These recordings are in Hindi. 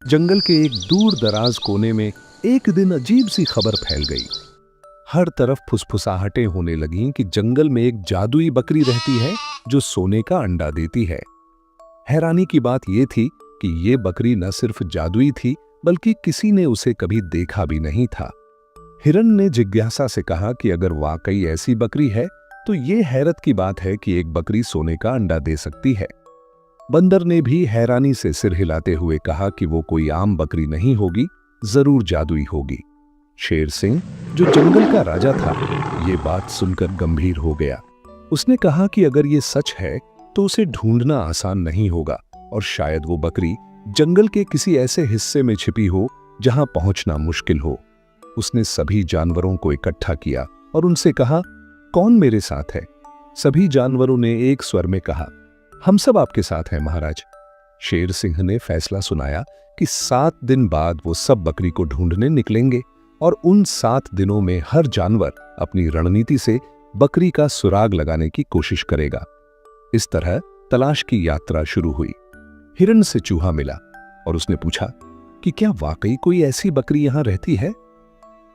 जंगल के एक दूर दराज कोने में एक दिन अजीब सी खबर फैल गई। हर तरफ फुसफुसाहटें होने लगीं कि जंगल में एक जादुई बकरी रहती है जो सोने का अंडा देती है। हैरानी की बात यह थी कि ये बकरी न सिर्फ जादुई थी बल्कि किसी ने उसे कभी देखा भी नहीं था। हिरन ने जिज्ञासा से कहा कि अगर वाकई ऐसी बकरी है तो ये हैरत की बात है कि एक बकरी सोने का अंडा दे सकती है। बंदर ने भी हैरानी से सिर हिलाते हुए कहा कि वो कोई आम बकरी नहीं होगी, जरूर जादुई होगी। शेर सिंह, जो जंगल का राजा था, ये बात सुनकर गंभीर हो गया। उसने कहा कि अगर ये सच है तो उसे ढूंढना आसान नहीं होगा और शायद वो बकरी जंगल के किसी ऐसे हिस्से में छिपी हो जहां पहुंचना मुश्किल हो। उसने सभी जानवरों को इकट्ठा किया और उनसे कहा, कौन मेरे साथ है? सभी जानवरों ने एक स्वर में कहा, हम सब आपके साथ हैं महाराज। शेर सिंह ने फैसला सुनाया कि 7 दिन बाद वो सब बकरी को ढूंढने निकलेंगे और उन 7 दिनों में हर जानवर अपनी रणनीति से बकरी का सुराग लगाने की कोशिश करेगा। इस तरह तलाश की यात्रा शुरू हुई। हिरन से चूहा मिला और उसने पूछा कि क्या वाकई कोई ऐसी बकरी यहां रहती है?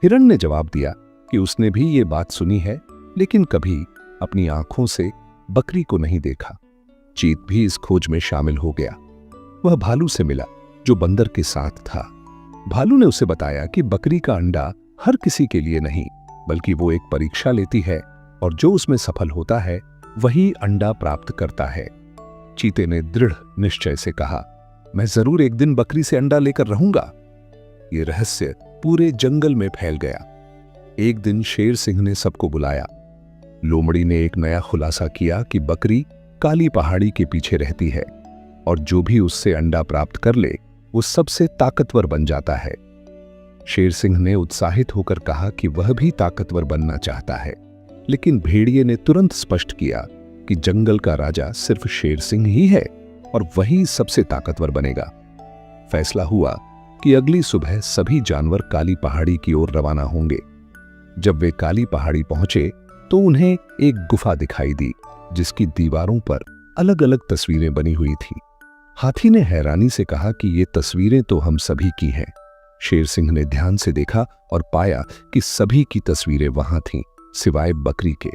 हिरन ने जवाब दिया कि उसने भी ये बात सुनी है लेकिन कभी अपनी आंखों से बकरी को नहीं देखा। चीत भी इस खोज में शामिल हो गया। वह भालू से मिला जो बंदर के साथ था। भालू ने उसे बताया कि बकरी का अंडा हर किसी के लिए नहीं बल्कि वो एक परीक्षा लेती है और जो उसमें सफल होता है वही अंडा प्राप्त करता है। चीते ने दृढ़ निश्चय से कहा, मैं जरूर एक दिन बकरी से अंडा लेकर रहूंगा। ये रहस्य पूरे जंगल में फैल गया। एक दिन शेर सिंह ने सबको बुलाया। लोमड़ी ने एक नया खुलासा किया कि बकरी काली पहाड़ी के पीछे रहती है और जो भी उससे अंडा प्राप्त कर ले वो सबसे ताकतवर बन जाता है। शेर सिंह ने उत्साहित होकर कहा कि वह भी ताकतवर बनना चाहता है, लेकिन भेड़िए ने तुरंत स्पष्ट किया कि जंगल का राजा सिर्फ शेर सिंह ही है और वही सबसे ताकतवर बनेगा। फैसला हुआ कि अगली सुबह सभी जानवर काली पहाड़ी की ओर रवाना होंगे। जब वे काली पहाड़ी पहुंचे तो उन्हें एक गुफा दिखाई दी जिसकी दीवारों पर अलग अलग तस्वीरें बनी हुई थी। हाथी ने हैरानी से कहा कि ये तस्वीरें तो हम सभी की हैं। शेर सिंह ने ध्यान से देखा और पाया कि सभी की तस्वीरें वहां थीं, सिवाय बकरी के।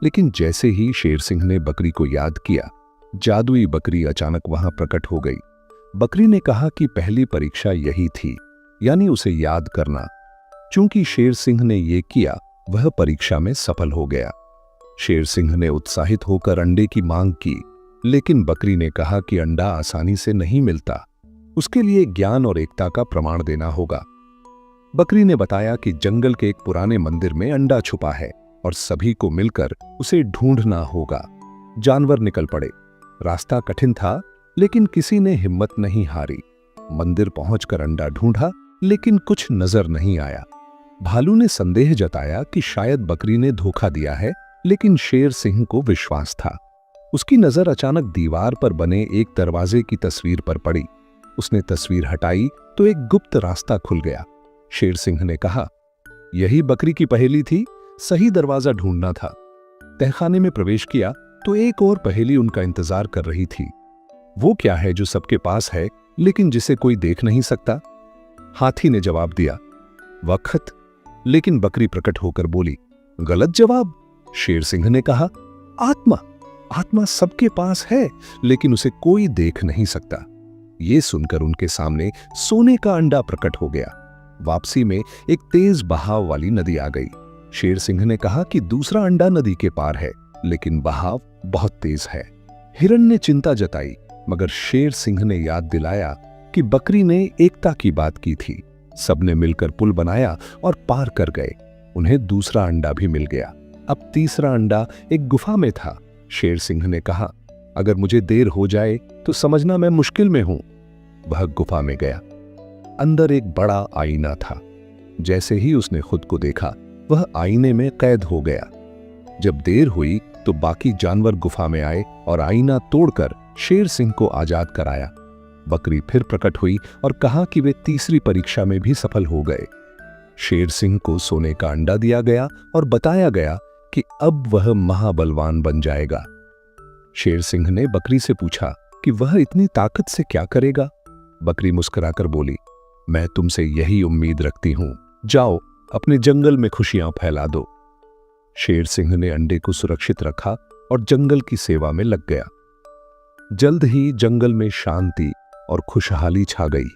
लेकिन जैसे ही शेर सिंह ने बकरी को याद किया, जादुई बकरी अचानक वहां प्रकट हो गई। बकरी ने कहा कि पहली परीक्षा यही थी, यानी उसे याद करना। चूंकि शेर सिंह ने ये किया, वह परीक्षा में सफल हो गया। शेर सिंह ने उत्साहित होकर अंडे की मांग की, लेकिन बकरी ने कहा कि अंडा आसानी से नहीं मिलता, उसके लिए ज्ञान और एकता का प्रमाण देना होगा। बकरी ने बताया कि जंगल के एक पुराने मंदिर में अंडा छुपा है और सभी को मिलकर उसे ढूंढना होगा। जानवर निकल पड़े। रास्ता कठिन था लेकिन किसी ने हिम्मत नहीं हारी। मंदिर पहुंचकर अंडा ढूंढा लेकिन कुछ नजर नहीं आया। भालू ने संदेह जताया कि शायद बकरी ने धोखा दिया है, लेकिन शेर सिंह को विश्वास था। उसकी नजर अचानक दीवार पर बने एक दरवाजे की तस्वीर पर पड़ी। उसने तस्वीर हटाई तो एक गुप्त रास्ता खुल गया। शेर सिंह ने कहा, यही बकरी की पहेली थी, सही दरवाजा ढूंढना था। तहखाने में प्रवेश किया तो एक और पहेली उनका इंतजार कर रही थी। वो क्या है जो सबके पास है लेकिन जिसे कोई देख नहीं सकता? हाथी ने जवाब दिया, वक्त। लेकिन बकरी प्रकट होकर बोली, गलत जवाब। शेर सिंह ने कहा, आत्मा। आत्मा सबके पास है लेकिन उसे कोई देख नहीं सकता। ये सुनकर उनके सामने सोने का अंडा प्रकट हो गया। वापसी में एक तेज बहाव वाली नदी आ गई। शेर सिंह ने कहा कि दूसरा अंडा नदी के पार है लेकिन बहाव बहुत तेज है। हिरन ने चिंता जताई, मगर शेर सिंह ने याद दिलाया कि बकरी ने एकता की बात की थी। सबने मिलकर पुल बनाया और पार कर गए। उन्हें दूसरा अंडा भी मिल गया। अब तीसरा अंडा एक गुफा में था। शेर सिंह ने कहा, अगर मुझे देर हो जाए तो समझना मैं मुश्किल में हूं। वह गुफा में गया। अंदर एक बड़ा आईना था। जैसे ही उसने खुद को देखा, वह आईने में कैद हो गया। जब देर हुई तो बाकी जानवर गुफा में आए और आईना तोड़कर शेर सिंह को आजाद कराया। बकरी फिर प्रकट हुई और कहा कि वे तीसरी परीक्षा में भी सफल हो गए। शेर सिंह को सोने का अंडा दिया गया और बताया गया कि अब वह महाबलवान बन जाएगा। शेर सिंह ने बकरी से पूछा कि वह इतनी ताकत से क्या करेगा। बकरी मुस्कुराकर बोली, मैं तुमसे यही उम्मीद रखती हूं। जाओ, अपने जंगल में खुशियां फैला दो। शेर सिंह ने अंडे को सुरक्षित रखा और जंगल की सेवा में लग गया। जल्द ही जंगल में शांति और खुशहाली छा गई।